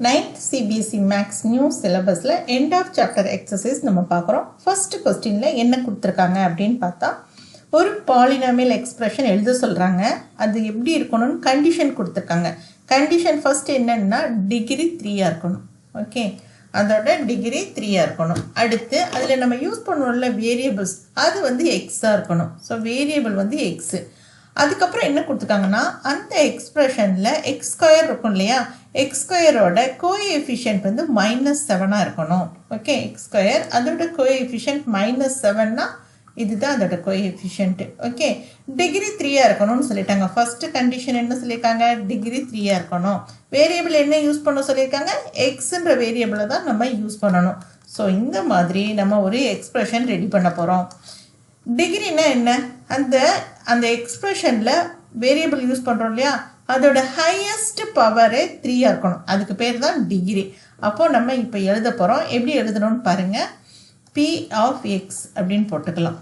9th CBSE Max New Syllabusல end of chapter exercise நம்ம பார்க்குறோம். First questionல என்ன கொடுத்துருக்காங்க அப்படின்னு பார்த்தா ஒரு பாலினாமியல் எக்ஸ்பிரஷன் எழுத சொல்கிறாங்க. அது எப்படி இருக்கணும்னு கண்டிஷன் கொடுத்துருக்காங்க. கண்டிஷன் ஃபர்ஸ்ட் என்னன்னா டிகிரி 3 இருக்கணும். ஓகே, அதோட டிகிரி 3 இருக்கணும். அடுத்து அதில் நம்ம யூஸ் பண்ணுவோம்ல வேரியபிள்ஸ், அது வந்து எக்ஸாக இருக்கணும். ஸோ வேரியபிள் வந்து எக்ஸு. அதுக்கப்புறம் என்ன கொடுத்துருக்காங்கன்னா அந்த எக்ஸ்பிரஷனில் எக்ஸ் ஸ்கொயர் இருக்கும் இல்லையா, எக்ஸ் ஸ்கொயரோட கோஎஃபிஷியன்ட் வந்து -7 இருக்கணும். ஓகே, எக்ஸ் ஸ்கொயர் அதோட கோஎஃபிஷியன்ட் -7னா இதுதான் அதோட கோஎஃபிஷியன்ட். ஓகே, டிகிரி 3 இருக்கணும்னு சொல்லிட்டாங்க. ஃபர்ஸ்ட் கண்டிஷன் என்ன சொல்லியிருக்காங்க, டிகிரி 3 இருக்கணும். வேரியபிள் என்ன யூஸ் பண்ண சொல்லியிருக்காங்க, எக்ஸ்ன்ற வேரியபிளை தான் நம்ம யூஸ் பண்ணணும். ஸோ இந்த மாதிரி நம்ம ஒரு எக்ஸ்பிரஷன் ரெடி பண்ண போகிறோம். டிகிரினா என்ன, அந்த எக்ஸ்பிரஷனில் வேரியபிள் யூஸ் பண்ணுறோம் இல்லையா, அதோட ஹையஸ்ட் பவரே 3 இருக்கணும். அதுக்கு பேர் தான் டிகிரி. அப்போது நம்ம இப்போ எழுத போகிறோம். எப்படி எழுதணும்னு பாருங்கள். P ஆஃப் எக்ஸ் அப்படின்னு போட்டுக்கலாம்.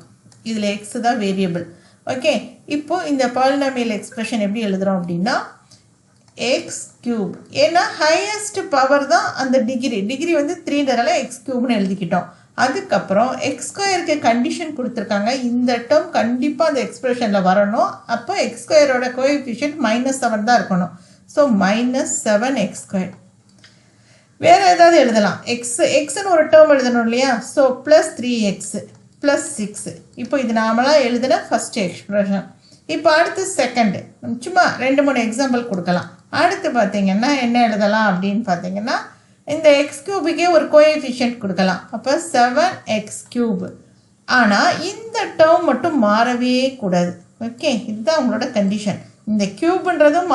இதில் எக்ஸ் தான் வேரியபிள். ஓகே, இப்போது இந்த பாலினாமியல் எக்ஸ்பிரஷன் எப்படி எழுதுகிறோம் அப்படின்னா எக்ஸ் கியூப். ஏன்னா ஹையஸ்ட் பவர் தான் அந்த டிகிரி வந்து 3ன்றதால எக்ஸ் கியூப்னு எழுதிக்கிட்டோம். அதுக்கப்புறம் எக்ஸ் ஸ்கொயருக்கு கண்டிஷன் கொடுத்துருக்காங்க. இந்த டேர்ம் கண்டிப்பாக அந்த எக்ஸ்பிரஷனில் வரணும். அப்போ எக்ஸ் ஸ்கொயரோட கோஎஃபிஷியன்ட் -7 தான் இருக்கணும். So -7 X square. வேறு ஏதாவது எழுதலாம். எக்ஸ்ன்னு ஒரு டேர்ம் எழுதணும் இல்லையா. So +3x +6. இப்போ இது நாமளாக எழுதின ஃபஸ்ட் எக்ஸ்பிரஷன். இப்போ அடுத்து செகண்டு, சும்மா 2-3 எக்ஸாம்பிள் கொடுக்கலாம். அடுத்து பார்த்தீங்கன்னா என்ன எழுதலாம் அப்படின்னு பார்த்தீங்கன்னா இந்த எக்ஸ் கியூபுக்கே ஒரு கோஎஃபிஷியன்ட் கொடுக்கலாம். அப்போ 7x3. ஆனால் இந்த டேர்ம் மட்டும் மாறவே கூடாது. ஓகே, இதுதான் உங்களோட கண்டிஷன். இந்த கியூப்ன்றதும்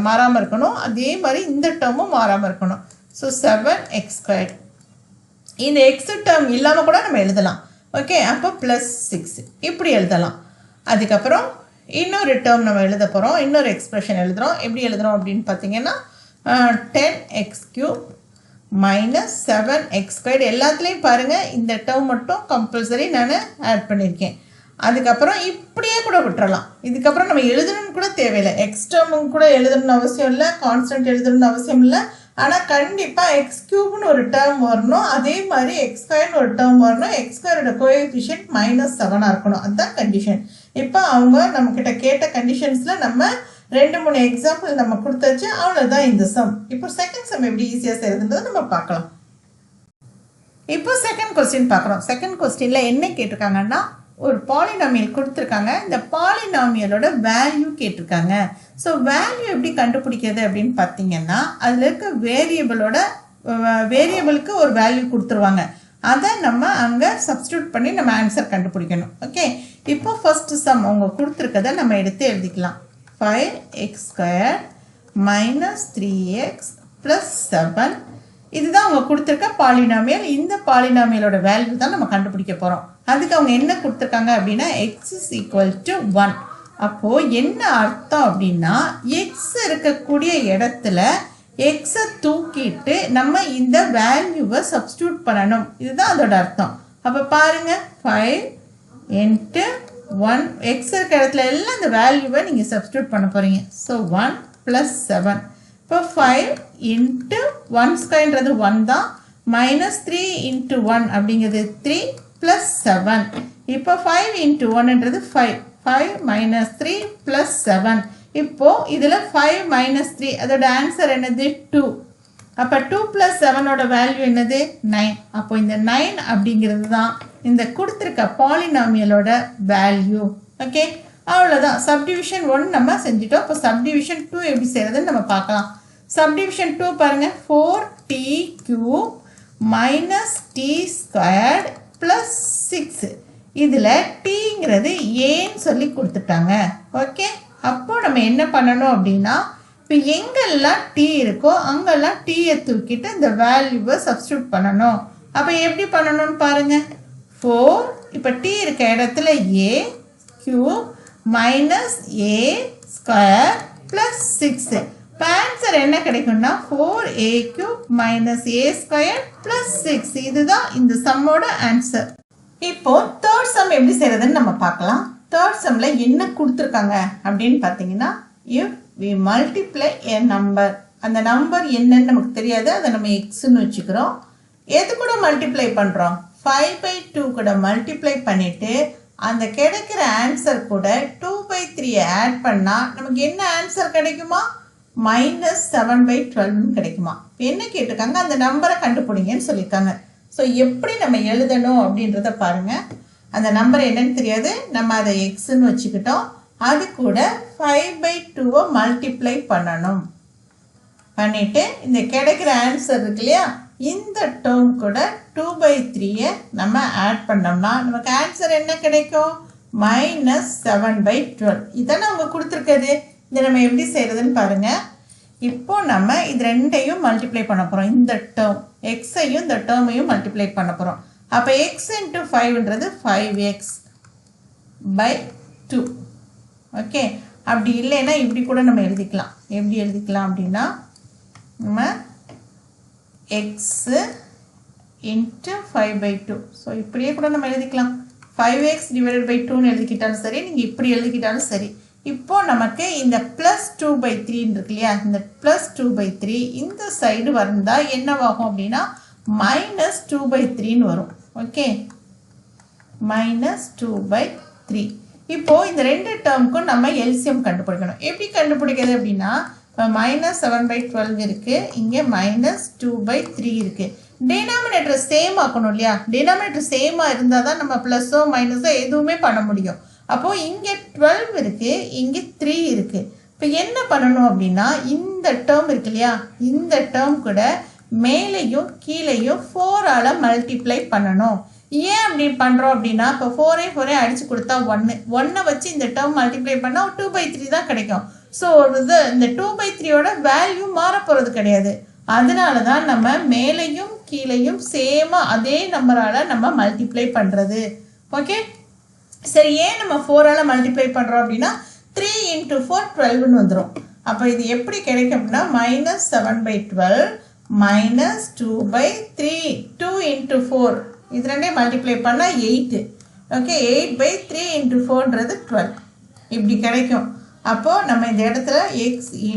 மாறாமல் இருக்கணும். அதே மாதிரி இந்த டேர்மும் மாறாமல் இருக்கணும். So 7x². இந்த எக்ஸ் டேர்ம் இல்லாமல் கூட நம்ம எழுதலாம். ஓகே, அப்போ +6 இப்படி எழுதலாம். அதுக்கப்புறம் இன்னொரு டேர்ம் நம்ம எழுத போகிறோம். இன்னொரு எக்ஸ்பிரஷன் எழுதுகிறோம். எப்படி எழுதுகிறோம் அப்படின்னு பார்த்தீங்கன்னா 10x³ -7x². எல்லாத்துலேயும் பாருங்கள் இந்த டேர்ம் மட்டும் கம்பல்சரி நான் ஆட் பண்ணியிருக்கேன். அதுக்கப்புறம் இப்படியே கூட விட்டுறலாம். இதுக்கப்புறம் நம்ம எழுதணும்னு கூட தேவையில்லை. எக்ஸ் டேர்மும் கூட எழுதணும்னு அவசியம் இல்லை, கான்ஸ்டன்ட் எழுதணும்னு அவசியம் இல்லை. ஆனால் கண்டிப்பாக x³ ஒரு டேர்ம் வரணும். அதே மாதிரி x² ஒரு டேர்ம் வரணும். x² கோஎஃபிஷியன்ட் -7 இருக்கணும். அதுதான் கண்டிஷன். இப்போ அவங்க நம்மக்கிட்ட கேட்ட கண்டிஷன்ஸில் நம்ம 2-3 எக்ஸாம்பிள் நம்ம கொடுத்தாச்சு. அவ்வளோதான் இந்த சம். இப்போ செகண்ட் சம் எப்படி ஈஸியாக செய்யறதுன்றதை நம்ம பார்க்கலாம். இப்போ செகண்ட் கொஸ்டின் பார்க்குறோம். செகண்ட் கொஸ்டினில் என்ன கேட்டிருக்காங்கன்னா ஒரு பாலினாமியல் கொடுத்துருக்காங்க. இந்த பாலினாமியலோட வேல்யூ கேட்டிருக்காங்க. ஸோ வேல்யூ எப்படி கண்டுபிடிக்கிறது அப்படின்னு பார்த்தீங்கன்னா அதில் இருக்க வேரியபிளுக்கு ஒரு வேல்யூ கொடுத்துருவாங்க. அதை நம்ம அங்கே சப்ஸ்டியூட் பண்ணி நம்ம ஆன்சர் கண்டுபிடிக்கணும். ஓகே, இப்போ ஃபர்ஸ்ட் சம் அவங்க கொடுத்துருக்கதை நம்ம எடுத்து எழுதிக்கலாம். 5x² -3x +7. இதுதான் அவங்க கொடுத்துருக்க பாலினாமியல். இந்த பாலினாமியலோட வேல்யூ தான் நம்ம கண்டுபிடிக்க போகிறோம். அதுக்கு அவங்க என்ன கொடுத்துருக்காங்க அப்படின்னா x = 1. அப்போது என்ன அர்த்தம் அப்படின்னா எக்ஸ் இருக்கக்கூடிய இடத்துல எக்ஸை தூக்கிட்டு நம்ம இந்த வேல்யூவை சப்ஸ்டியூட் பண்ணணும். இதுதான் அதோட அர்த்தம். அப்போ பாருங்கள் 5 × 1, எக்ஸ் இருக்க இடத்துல எல்லாம் இந்த வேல்யூவை நீங்கள் சப்ஸ்டியூட் பண்ண போகிறீங்க. ஸோ 1 +7. இப்போ 5 × 1² 1 தான். -3 × 1 அப்படிங்கிறது 3 +7. இப்போ 5 × 1ன்றது 5. 5 - 3 +7. இப்போது இதில் 5 - 3 அதோட ஆன்சர் என்னது 2. அப்போ 2 + 7ஓட வேல்யூ என்னது 9. அப்போ இந்த 9 அப்படிங்கிறது தான் இந்த கொடுத்துருக்க பாலினாமியலோட வேல்யூ. ஓகே, அவ்வளோதான். சப்டிவிஷன் 1 நம்ம செஞ்சிட்டோம். இப்போ சப்டிவிஷன் 2 எப்படி செய்கிறதுன்னு நம்ம பார்க்கலாம். சப்டிவிஷன் 2 பாருங்கள். 4t³ -t² +6. இதில் டீங்கிறது ஏன்னு சொல்லி கொடுத்துட்டாங்க. ஓகே, அப்போ நம்ம என்ன பண்ணணும் அப்படின்னா இப்போ எங்கெல்லாம் டி இருக்கோ அங்கெல்லாம் டீயை தூக்கிட்டு இந்த வேல்யூவை சப்ஸ்டியூட் பண்ணணும். அப்போ எப்படி பண்ணணும்னு பாருங்கள். 4 இப்போ டி இருக்க இடத்துல a³ -a² +6. இப்போ ஆன்சர் என்ன கிடைக்கும்னா 4a³ -a² +6. இதுதான் இந்த சம்மோட ஆன்சர். இப்போ தேர்ட் சம் எப்படி செய்யறதுன்னு நம்ம பார்க்கலாம். தேர்ட் சம்ல என்ன கொடுத்துருக்காங்க அப்படின்னு பார்த்தீங்கன்னா if we multiply a number அந்த நம்பர் என்னன்னு நமக்கு தெரியாது, அதை நம்ம எக்ஸ்ன்னு வச்சுக்கிறோம். எது கூட மல்டிப்ளை பண்ணுறோம்? 5/2 கூட மல்டிப்ளை பண்ணிவிட்டு அந்த கிடைக்கிற ஆன்சர் கூட 2/3 ஆட் பண்ணால் நமக்கு என்ன ஆன்சர் கிடைக்குமா? -7/12 கிடைக்குமா? என்ன கேட்டிருக்காங்க? அந்த நம்பரை கண்டுபிடிங்கன்னு சொல்லியிருக்காங்க. ஸோ எப்படி நம்ம எழுதணும் அப்படின்றத பாருங்கள். அந்த நம்பர் என்னன்னு தெரியாது, நம்ம அதை எக்ஸ்ன்னு வச்சுக்கிட்டோம். அது கூட 5/2 மல்டிப்ளை பண்ணணும். பண்ணிவிட்டு இந்த கிடைக்கிற ஆன்சர் இருக்கு இல்லையா, இந்த டேர்ம் கூட 2/3 நம்ம ஆட் பண்ணோம்னா நமக்கு ஆன்சர் என்ன கிடைக்கும்? -7/12. இதானே அவங்க கொடுத்துருக்குது. இதை நம்ம எப்படி செய்கிறதுன்னு பாருங்கள். இப்போ நம்ம இது ரெண்டையும் மல்டிப்ளை பண்ண போகிறோம். இந்த டேர்ம் எக்ஸையும் இந்த டேர்மையும் மல்டிப்ளை பண்ண போகிறோம். அப்போ எக்ஸ் இன்ட்டு 5ன்றது 5x/2. ஓகே, அப்படி இல்லைன்னா இப்படி கூட நம்ம எழுதிக்கலாம். எப்படி எழுதிக்கலாம் அப்படின்னா, நம்ம எக்ஸு இன்ட்டு 5/2. ஸோ இப்படியே கூட நம்ம எழுதிக்கலாம். 5x/2ன்னு எழுதிக்கிட்டாலும் சரி, நீங்கள் இப்படி எழுதிக்கிட்டாலும் சரி. இப்போ நமக்கு இந்த +2/3 இருக்கு இல்லையா, இந்த +2/3 இந்த சைடு வந்தால் என்னவாகும் அப்படின்னா -2/3ன்னு வரும். ஓகே, -2/3. இப்போது இந்த ரெண்டு டேர்முக்கும் நம்ம எல்சிஎம் கண்டுபிடிக்கணும். எப்படி கண்டுபிடிக்கிறது அப்படின்னா, இப்போ -7/12 இருக்குது, இங்கே -2/3 இருக்குது. டினாமினேட்டர் சேம் ஆக்கணும் இல்லையா? டினாமினேட்டர் சேமாக இருந்தால் தான் நம்ம ப்ளஸோ மைனஸோ எதுவுமே பண்ண முடியும். அப்போது இங்கே 12 இருக்குது, இங்கே 3 இருக்குது. இப்போ என்ன பண்ணணும் அப்படின்னா, இந்த டேர்ம் இருக்கு இல்லையா, இந்த டேர்ம் கூட மேலேயும் கீழேயும் 4ஆல் மல்டிப்ளை பண்ணணும். ஏன் அப்படி பண்ணுறோம் அப்படின்னா, இப்போ 4 அடித்து கொடுத்தா 1 வச்சு இந்த டேர்ம் மல்டிப்ளை பண்ணால் 2/3 தான் கிடைக்கும். ஸோ இந்த 2/3யோட வேல்யூ மாற போகிறது கிடையாது. அதனால தான் நம்ம மேலேயும் கீழேயும் சேமாக அதே நம்பரால் நம்ம மல்டிப்ளை பண்ணுறது. ஓகே, சரி, ஏன் நம்ம 4ஆல் மல்டிப்ளை பண்ணுறோம் அப்படின்னா 3 × 4 12ன்னு வந்துடும். அப்போ இது எப்படி கிடைக்கும் அப்படின்னா -7/12 -2/3 2 × 4 இது ரெண்டையும் மல்டிப்ளை பண்ணால் 8. ஓகே, 8/3 × 4ன்றது 12 இப்படி கிடைக்கும். அப்போது நம்ம இந்த இடத்துல x ×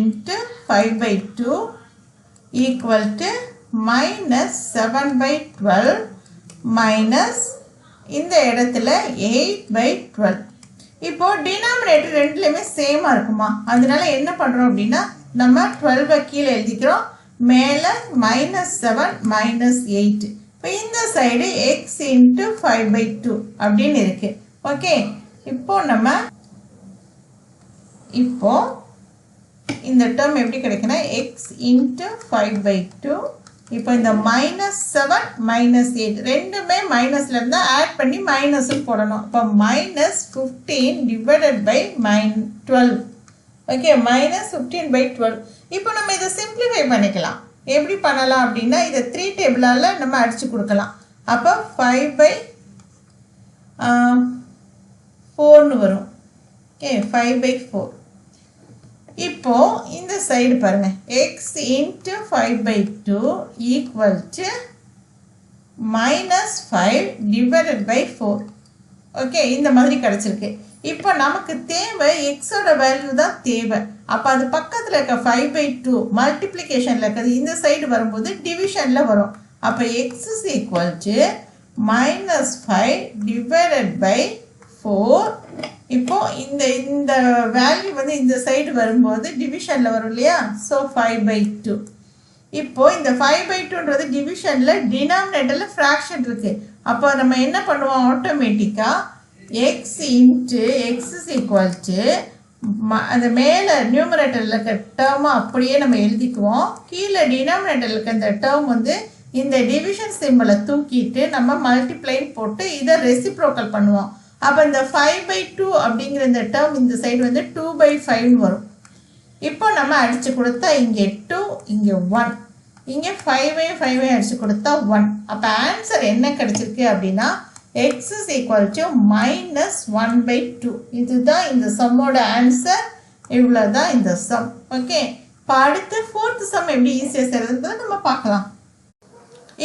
5/2 = -7/12 மைனஸ் இந்த இடத்துல 8/12. இப்போது டினாமினேட்டர் ரெண்டுலேயுமே சேமாக இருக்குமா, அதனால என்ன பண்ணுறோம் அப்படின்னா நம்ம 12 கீழே எழுதிக்கிறோம், மேலே -7 -8. இப்போ இந்த சைடு x × 5/2 அப்படின்னு இருக்குது. ஓகே, இப்போ இந்த டேர்ம் எப்படி கிடைக்குன்னா x × 5/2. இப்போ இந்த -7 -8 ரெண்டுமே மைனஸில் இருந்தால் ஆட் பண்ணி மைனஸ்ன்னு போடணும். இப்போ -15/12. ஓகே, -15/12. இப்போ நம்ம இதை சிம்பிளிஃபை பண்ணிக்கலாம். எப்படி பண்ணலாம் அப்படின்னா, இதை 3 டேபிளால் நம்ம அடித்து கொடுக்கலாம். அப்போ 5/4ன்னு வரும். ஓகே, 5/4. இப்போ இந்த சைடு பாருங்க, x × 5/2 = -5/4. ஓகே, இந்த மாதிரி கிடச்சிருக்கு. இப்போ நமக்கு தேவை எக்ஸோட வேல்யூ தான் தேவை. அப்போ அது பக்கத்தில் இருக்க 5/2 மல்டிப்ளிகேஷனில் இருக்கிறது இந்த சைடு வரும்போது டிவிஷனில் வரும். அப்போ x = -5/4. இப்போ இந்த வேல்யூ வந்து இந்த சைடு வரும்போது டிவிஷனில் வரும் இல்லையா, ஸோ 5/2. இப்போ இந்த 5/2ன்றது டிவிஷனில் டினாமினேட்டரில் ஃப்ராக்ஷன் இருக்குது. அப்போ நம்ம என்ன பண்ணுவோம், ஆட்டோமேட்டிக்காக x = அந்த மேலே நியூமரேட்டரில் இருக்க டேர்மை அப்படியே நம்ம எழுதிக்குவோம். கீழே டினாமினேட்டரில் இருக்க இந்த டேர்ம் வந்து இந்த டிவிஷன் சிம்பிளை தூக்கிட்டு நம்ம மல்டிப்ளைன் போட்டு இதை ரெசிப்ரோக்கல் பண்ணுவோம். அப்போ இந்த 5/2 அப்படிங்கிற இந்த டேர்ம் இந்த சைடு வந்து 2/5 வரும். இப்போ நம்ம அடித்து கொடுத்தா இங்கே 2, இங்கே 1, இங்கே 5 அடித்து கொடுத்தா 1. அப்போ ஆன்சர் என்ன கிடைச்சிருக்கு அப்படின்னா x = -1/2. இதுதான் இந்த சம்மோட ஆன்சர். இவ்வளோ தான் இந்த சம். ஓகே, இப்போ அடுத்து 4th சம் எப்படி ஈஸியாக செய்கிறதுன்னு நம்ம பார்க்கலாம்.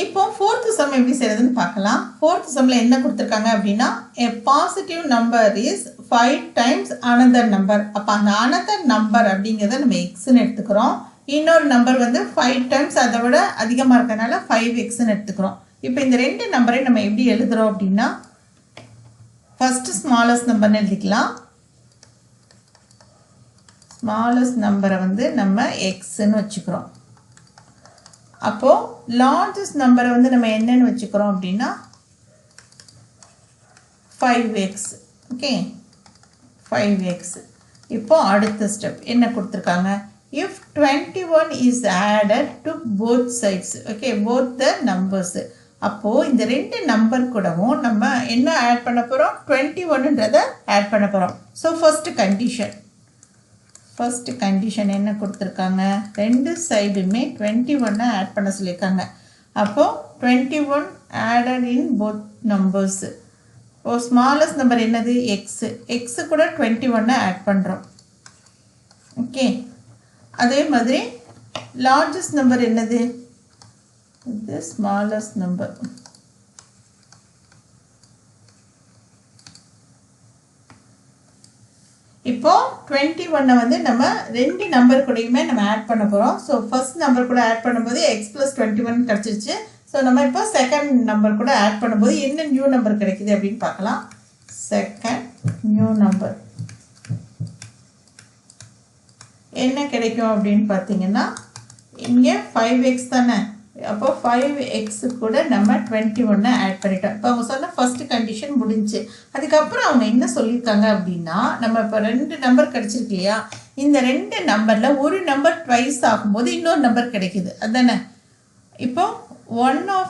இப்போ 4th சம் எப்படி செய்கிறதுன்னு பார்க்கலாம். 4th சம்மில் என்ன கொடுத்துருக்காங்க அப்படின்னா, a positive number is 5 times another number. அப்போ அந்த another number அப்படிங்கிறத நம்ம எக்ஸ்ன்னு எடுத்துக்கிறோம். இன்னொரு நம்பர் வந்து 5 டைம்ஸ் அதை விட அதிகமாக இருக்கிறதுனால 5xன்னு எடுத்துக்கிறோம். இப்போ இந்த ரெண்டு நம்பரையும் நம்ம எப்படி எழுதுகிறோம் அப்படின்னா ஃபஸ்ட்டு ஸ்மாலஸ்ட் நம்பர்னு எழுதிக்கலாம். ஸ்மாலஸ்ட் நம்பரை வந்து நம்ம எக்ஸ்ன்னு வச்சுக்கிறோம். அப்போது லார்ஜஸ்ட் நம்பரை வந்து நம்ம என்னன்னு வச்சுக்கிறோம் அப்படின்னா 5x. Okay, 5x. இப்போ அடுத்த ஸ்டெப் என்ன கொடுத்துருக்காங்க, if 21 is added to both sides, okay, both the numbers. அப்போது இந்த ரெண்டு நம்பர் கூடவும் நம்ம என்ன ஆட் பண்ண போகிறோம், 21ன்றதை ஆட் பண்ண போகிறோம். ஸோ ஃபஸ்ட்டு கண்டிஷன் என்ன கொடுத்துருக்காங்க, ரெண்டு சைடுமே 21 ஆட் பண்ண சொல்லியிருக்காங்க. அப்போது 21 ஆடட் இன் போத் நம்பர்ஸ். ஓ ஸ்மாலஸ்ட் நம்பர் என்னது, எக்ஸு கூட 21 ஆட் பண்ணுறோம். ஓகே, அதே மாதிரி லார்ஜஸ்ட் நம்பர் என்னது, இது ஸ்மாலஸ்ட் நம்பர். இப்போ 21 வந்து நம்ம ரெண்டு நம்பர் கூடயுமே நம்ம ஆட் பண்ண போகிறோம். ஸோ ஃபர்ஸ்ட் நம்பர் கூட ஆட் பண்ணும்போது x + 21 கிடச்சிருச்சு. ஸோ நம்ம இப்போ செகண்ட் நம்பர் கூட ஆட் பண்ணும்போது என்ன நியூ நம்பர் கிடைக்குது அப்படின்னு பார்க்கலாம். செகண்ட் நியூ நம்பர் என்ன கிடைக்கும் அப்படின்னு பார்த்தீங்கன்னா, இங்கே 5x தானே, அப்போ 5x கூட நம்ம 21 ஆட் பண்ணிட்டோம். இப்போ அவங்க சொன்ன ஃபர்ஸ்ட் கண்டிஷன் முடிஞ்சு. அதுக்கப்புறம் அவங்க என்ன சொல்லியிருக்காங்க அப்படின்னா, நம்ம இப்போ ரெண்டு நம்பர் கிடச்சிருக்கு இல்லையா, இந்த ரெண்டு நம்பரில் ஒரு நம்பர் ட்வைஸ் ஆகும்போது இன்னொரு நம்பர் கிடைக்குது அதுதானே. இப்போ one of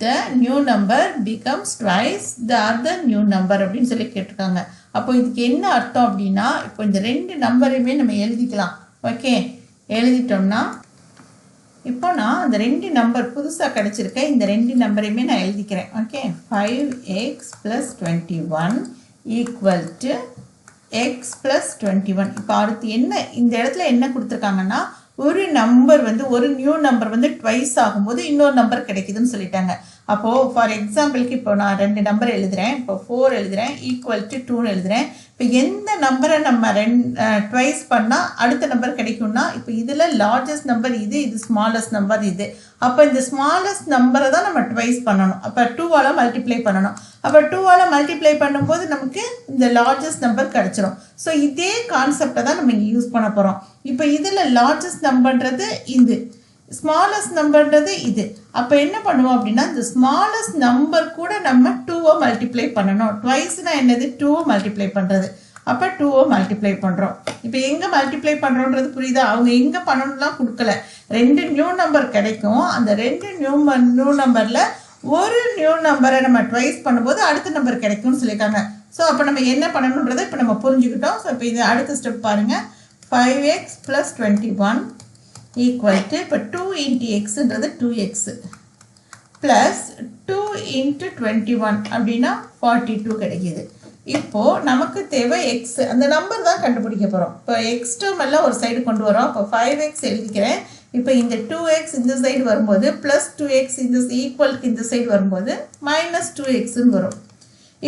the new number becomes twice the other new number அப்படின்னு சொல்லி கேட்டிருக்காங்க. அப்போ இதுக்கு என்ன அர்த்தம் அப்படின்னா, இப்போ இந்த ரெண்டு நம்பரையுமே நம்ம எழுதிக்கலாம். ஓகே, எழுதிட்டோம்னா இப்போ நான் அந்த ரெண்டு நம்பர் புதுசாக கிடச்சிருக்கேன், இந்த ரெண்டு நம்பரையுமே நான் எழுதிக்கிறேன். Okay, 5x + 21 = x + 21. இப்போ அடுத்து என்ன இந்த இடத்துல என்ன கொடுத்துருக்காங்கன்னா, ஒரு நம்பர் வந்து ஒரு நியூ நம்பர் வந்து ட்வைஸ் ஆகும்போது இன்னொரு நம்பர் கிடைக்குதுன்னு சொல்லிட்டாங்க. அப்போது ஃபார் எக்ஸாம்பிளுக்கு இப்போ நான் ரெண்டு நம்பர் எழுதுகிறேன். இப்போ 4 எழுதுகிறேன், = 2ன்னு எழுதுகிறேன். இப்போ எந்த நம்பரை நம்ம ட்வைஸ் பண்ணால் அடுத்த நம்பர் கிடைக்கும்னா, இப்போ இதில் லார்ஜஸ்ட் நம்பர் இது, இது ஸ்மாலஸ்ட் நம்பர் இது. அப்போ இந்த ஸ்மாலஸ்ட் நம்பரை தான் நம்ம ட்வைஸ் பண்ணணும். அப்போ 2ஆல் மல்டிப்ளை பண்ணணும். அப்போ 2ஆல் மல்டிப்ளை பண்ணும்போது நமக்கு இந்த லார்ஜஸ்ட் நம்பர் கிடச்சிரும். ஸோ இதே கான்செப்டை தான் நம்ம இங்கே யூஸ் பண்ண போகிறோம். இப்போ இதில் லார்ஜஸ்ட் நம்பர்ன்றது இது, ஸ்மாலஸ்ட் நம்பர்ன்றது இது. அப்போ என்ன பண்ணுவோம் அப்படின்னா, இந்த ஸ்மாலஸ்ட் நம்பர் கூட நம்ம 2 மல்டிப்ளை பண்ணணும். ட்வைஸ்னால் என்னது, 2 மல்டிப்ளை பண்ணுறது. அப்போ 2 மல்டிப்ளை பண்ணுறோம். இப்போ எங்கே மல்டிப்ளை பண்ணுறோன்றது புரியுதா, அவங்க எங்கே பண்ணணும்லாம் கொடுக்கல. ரெண்டு நியூ நம்பர் கிடைக்கும், அந்த ரெண்டு நியூ நம்பரில் ஒரு நியூ நம்பரை நம்ம ட்வைஸ் பண்ணும்போது அடுத்த நம்பர் கிடைக்கும்னு சொல்லியிருக்காங்க. ஸோ அப்போ நம்ம என்ன பண்ணணுன்றதை இப்போ நம்ம புரிஞ்சுக்கிட்டோம். ஸோ இப்போ இது அடுத்த ஸ்டெப் பாருங்கள். 5x + 21 = இப்போ 2 × xன்றது 2x ப்ளஸ் 2 × 21 அப்படின்னா 42 கிடைக்கிது. இப்போது நமக்கு தேவை எக்ஸ், அந்த நம்பர் தான் கண்டுபிடிக்க போகிறோம். இப்போ எக்ஸ் டேர்ம் எல்லாம் ஒரு சைடு கொண்டு வரோம். இப்போ 5x எழுதிக்கிறேன். இப்போ இந்த 2x இந்த சைடு வரும்போது ப்ளஸ் 2x இந்த ஈக்குவலுக்கு இந்த சைடு வரும்போது -2xன்னு வரும்.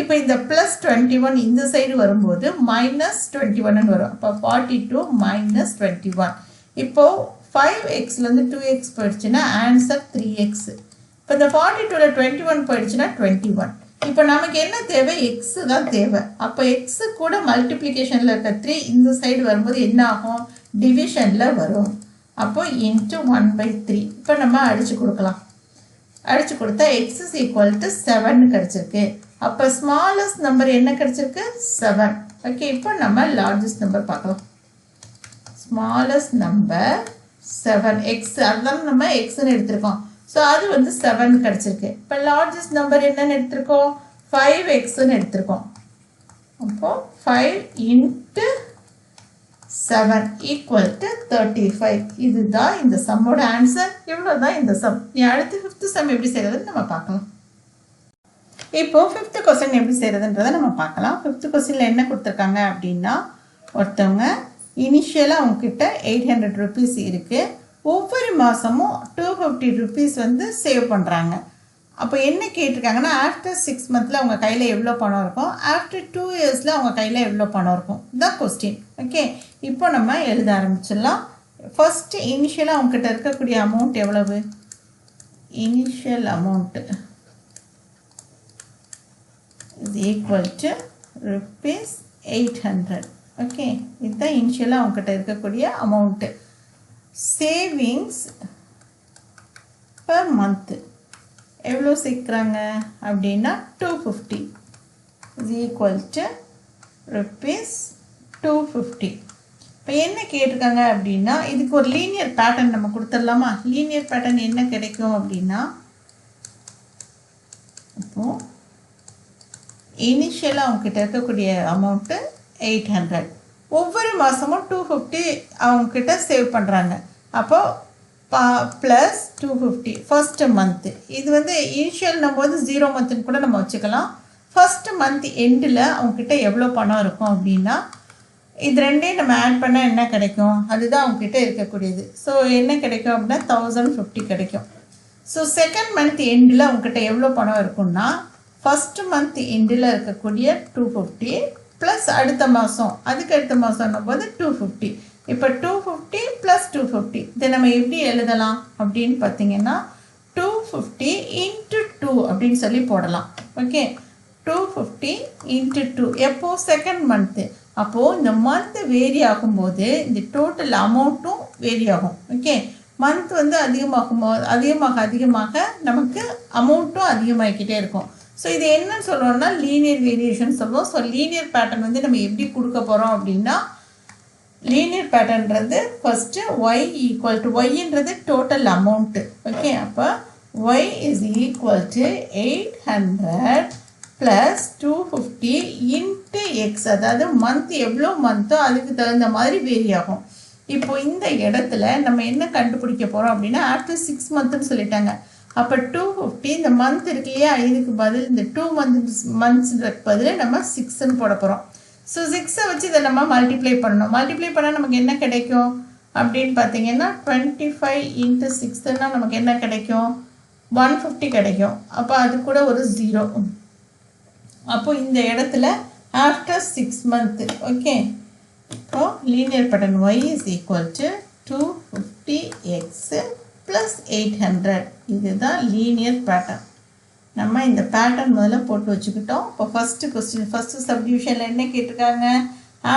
இப்போ இந்த ப்ளஸ் 21 இந்த சைடு வரும்போது -21ன்னு வரும். அப்போ 42 - 21. இப்போது 5xலேருந்து 2x போயிடுச்சுன்னா ஆன்சர் 3x. இப்போ இந்த 42ல் 21 போயிடுச்சுன்னா 21. இப்போ நமக்கு என்ன தேவை, எக்ஸு தான் தேவை. அப்போ எக்ஸு கூட மல்டிப்ளிகேஷனில் இருக்க 3 இந்த சைடு வரும்போது என்ன ஆகும், டிவிஷனில் வரும். அப்போ × 1/3. இப்போ நம்ம அடித்து கொடுக்கலாம். அடித்து கொடுத்தா x = 7 கிடச்சிருக்கு. அப்போ ஸ்மாலஸ்ட் நம்பர் என்ன கிடச்சிருக்கு, 7. ஓகே, இப்போ நம்ம லார்ஜஸ்ட் நம்பர் பார்க்கலாம். ஸ்மாலஸ்ட் நம்பர் 7, எக்ஸ், அதுதான் நம்ம எக்ஸ்ன்னு எடுத்திருக்கோம். ஸோ அது வந்து 7 கிடச்சிருக்கு. இப்போ லார்ஜஸ்ட் நம்பர் என்னன்னு எடுத்திருக்கோம், 5xன்னு எடுத்திருக்கோம். அப்போது 5 × 7 = 35. இதுதான் இந்த சம்மோட ஆன்சர். இவ்வளோ தான் இந்த சம். நீ அடுத்து 5th சம் எப்படி செய்கிறதுன்னு நம்ம பார்க்கலாம். இப்போது 5th கொஸ்டின் எப்படி செய்கிறதுன்றதை நம்ம பார்க்கலாம். 5th கொஸ்டினில் என்ன கொடுத்துருக்காங்க அப்படின்னா, ஒருத்தவங்க இனிஷியலாக அவங்கக்கிட்ட 800 rupees இருக்குது. ஒவ்வொரு மாதமும் 250 rupees வந்து சேவ் பண்ணுறாங்க. அப்போ என்ன கேட்டிருக்காங்கன்னா, ஆஃப்டர் 6 months அவங்க கையில் எவ்வளோ பணம் இருக்கும், ஆஃப்டர் 2 years அவங்க கையில் எவ்வளோ பணம் இருக்கும், இதுதான் கொஸ்டின். ஓகே, இப்போ நம்ம எழுத ஆரம்பிச்சிடலாம். ஃபஸ்ட்டு இனிஷியலாக அவங்ககிட்ட இருக்கக்கூடிய அமௌண்ட் எவ்வளவு? Initial amount is equal to rupees 800. Okay, இதுதான் இனிஷியலாக அவங்ககிட்ட இருக்கக்கூடிய அமௌண்ட்டு. சேவிங்ஸ் per month எவ்வளோ சேர்க்குறாங்க அப்படின்னா 250 is equal to rupees 250. இப்போ என்ன கேட்டிருக்காங்க அப்படின்னா இதுக்கு ஒரு லீனியர் பேட்டர்ன் நம்ம கொடுத்துடலாமா? லீனியர் பேட்டர்ன் என்ன கிடைக்கும் அப்படின்னா இப்போது இனிஷியலாக அவங்ககிட்ட இருக்கக்கூடிய அமௌண்ட்டு 800, ஒவ்வொரு மாதமும் 250 அவங்கக்கிட்ட சேவ் பண்ணுறாங்க. அப்போது ப்ளஸ் 250 ஃபஸ்ட்டு மந்த்து. இது வந்து இனிஷியல்னும் போது 0 மந்த்துன்னு கூட நம்ம வச்சுக்கலாம். ஃபஸ்ட்டு மந்த் எண்டில் அவங்கக்கிட்ட எவ்வளோ பணம் இருக்கும் அப்படின்னா இது ரெண்டையும் நம்ம ஆட் பண்ணால் என்ன கிடைக்கும்? அதுதான் அவங்கக்கிட்ட இருக்கக்கூடியது. ஸோ என்ன கிடைக்கும் அப்படின்னா 1050 கிடைக்கும். ஸோ செகண்ட் மந்த் எண்டில் அவங்கக்கிட்ட எவ்வளோ பணம் இருக்குன்னா ஃபஸ்ட்டு மந்த் எண்டில் இருக்கக்கூடிய 250 ப்ளஸ் அடுத்த மாதம் அதுக்கு அடுத்த மாதம்னும் போது 250. இப்போ 250 ப்ளஸ் 250 இதை நம்ம எப்படி எழுதலாம் அப்படின்னு பார்த்தீங்கன்னா 250 into 2 அப்படின்னு சொல்லி போடலாம். ஓகே, 250 into 2 எப்போது? Second month. அப்போது இந்த மந்த்து வேரி ஆகும்போது இந்த டோட்டல் அமௌண்ட்டும் வேரி ஆகும். ஓகே, மந்த் வந்து அதிகமாக நமக்கு அமௌண்ட்டும் அதிகமாகிக்கிட்டே இருக்கும். ஸோ இது என்னன்னு சொல்லுவோம்னா லீனியர் வேரியேஷன் சொல்லுவோம். ஸோ லீனியர் பேட்டர்ன் வந்து நம்ம எப்படி கொடுக்க போகிறோம் அப்படின்னா லீனியர் பேட்டர்ன்றது ஃபஸ்ட்டு ஒய் ஈக்குவல் டு ஒய்ன்றது டோட்டல் அமௌண்ட்டு. ஓகே, அப்போ y is equal to 800 plus 250 into x, அதாவது மந்த் எவ்வளோ மந்த்தோ அதுக்கு தகுந்த மாதிரி வேரி ஆகும். இப்போ இந்த இடத்துல நம்ம என்ன கண்டுபிடிக்க போகிறோம் அப்படின்னா ஆஃப்டர் 6 மந்த்துன்னு சொல்லிட்டாங்க. அப்போ 250 இந்த மந்த் இருக்கு இல்லையா, இதுக்கு பதில் இந்த 2 மந்த்ஸ்ன்றதுக்கு பதில் நம்ம 6ன்னு போட போகிறோம். ஸோ 6ஐ வச்சு இதை நம்ம மல்டிப்ளை பண்ணணும். மல்டிப்ளை பண்ணால் நமக்கு என்ன கிடைக்கும் அப்படின்னு பார்த்தீங்கன்னா 25 இன்ட்டு 6ன்னா நமக்கு என்ன கிடைக்கும்? 150 கிடைக்கும். அப்போ அது கூட ஒரு 0. அப்போ இந்த இடத்துல ஆஃப்டர் 6 மந்த்து. ஓகே, இப்போ linear pattern y is equal to 250x plus 800. இதுதான் லீனியர் பேட்டர்ன். நம்ம இந்த பேட்டர்ன் முதல்ல போட்டு வச்சுக்கிட்டோம். இப்போ ஃபஸ்ட்டு கொஸ்டின் ஃபஸ்ட்டு சப்டிவிஷனில் என்ன கேட்டிருக்காங்க?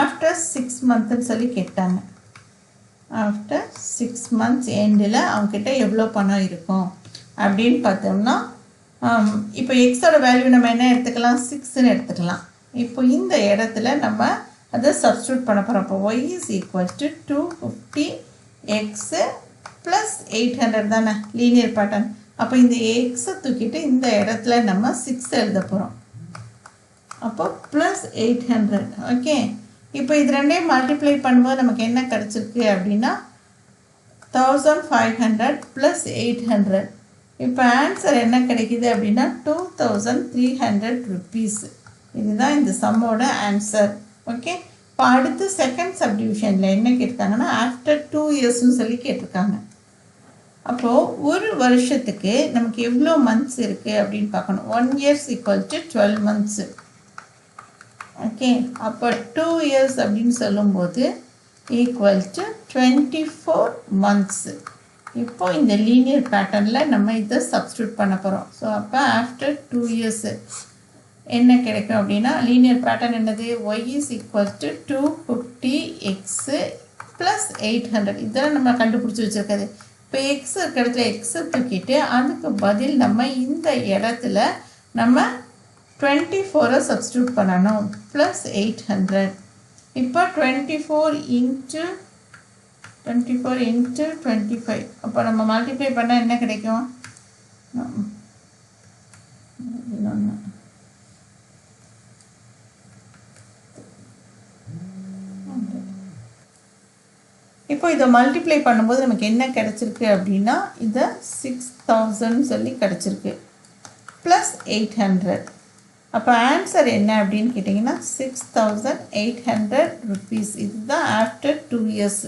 ஆஃப்டர் 6 மந்த்துன்னு சொல்லி கேட்டாங்க. ஆஃப்டர் 6 மந்த்ஸ் எண்டில் அவங்கக்கிட்ட எவ்வளோ பணம் இருக்கும் அப்படின்னு பார்த்தோம்னா இப்போ எக்ஸோட வேல்யூ நம்ம என்ன எடுத்துக்கலாம்? 6ன்னு எடுத்துக்கலாம். இப்போ இந்த இடத்துல நம்ம அதை சப்ஸ்டியூட் பண்ண போகிறோம். அப்போ y is equal to 250x plus 800 தானே லீனியர் பேட்டர்ன். அப்போ இந்த எக்ஸை தூக்கிட்டு இந்த இடத்துல நம்ம 6 எழுத போகிறோம். அப்போ ப்ளஸ் 800. ஓகே, இப்போ இது ரெண்டையும் மல்டிப்ளை பண்ணும்போது நமக்கு என்ன கிடச்சிருக்கு அப்படின்னா 1500 ப்ளஸ் 800. இப்போ ஆன்சர் என்ன கிடைக்கிது அப்படின்னா 2300 ருபீஸ். இதுதான் இந்த சம்மோட ஆன்சர். ஓகே, இப்போ அடுத்து செகண்ட் சப்டிவிஷனில் என்ன கேட்டிருக்காங்கன்னா ஆஃப்டர் 2 இயர்ஸ்ன்னு சொல்லி கேட்டிருக்காங்க. அப்போது ஒரு வருஷத்துக்கு நமக்கு எவ்வளோ மந்த்ஸ் இருக்குது அப்படின்னு பார்க்கணும். 1 year equal to 12 months. Okay, அப்போ 2 years அப்படின்னு சொல்லும்போது ஈக்குவல் டு 24 months. இப்போ இந்த லீனியர் பேட்டர்னில் நம்ம இதை சப்ஸ்டியூட் பண்ண போகிறோம். ஸோ அப்போ ஆஃப்டர் 2 years என்ன கிடைக்கும் அப்படின்னா லீனியர் பேட்டர்ன் என்னது? y is equal to 250x plus 800. இதெல்லாம் நம்ம கண்டுபிடிச்சி வச்சுருக்கிறது. இப்போ எக்ஸ் இருக்கிற இடத்துல எக்ஸை தூக்கிட்டு அதுக்கு பதில் நம்ம இந்த இடத்துல நம்ம 24ஐ சப்ஸ்டியூட் பண்ணணும். ப்ளஸ் 800. இப்போ 24 இன்ட்டு 25. அப்போ நம்ம மல்டிப்ளை பண்ணால் என்ன கிடைக்கும்? இப்போ இதை மல்டிப்ளை பண்ணும்போது நமக்கு என்ன கிடச்சிருக்கு அப்படின்னா இதை 6000 சொல்லி கிடச்சிருக்கு ப்ளஸ் 800. அப்போ ஆன்சர் என்ன அப்படின்னு கேட்டிங்கன்னா 6800 ருபீஸ். இதுதான் ஆஃப்டர் 2 years.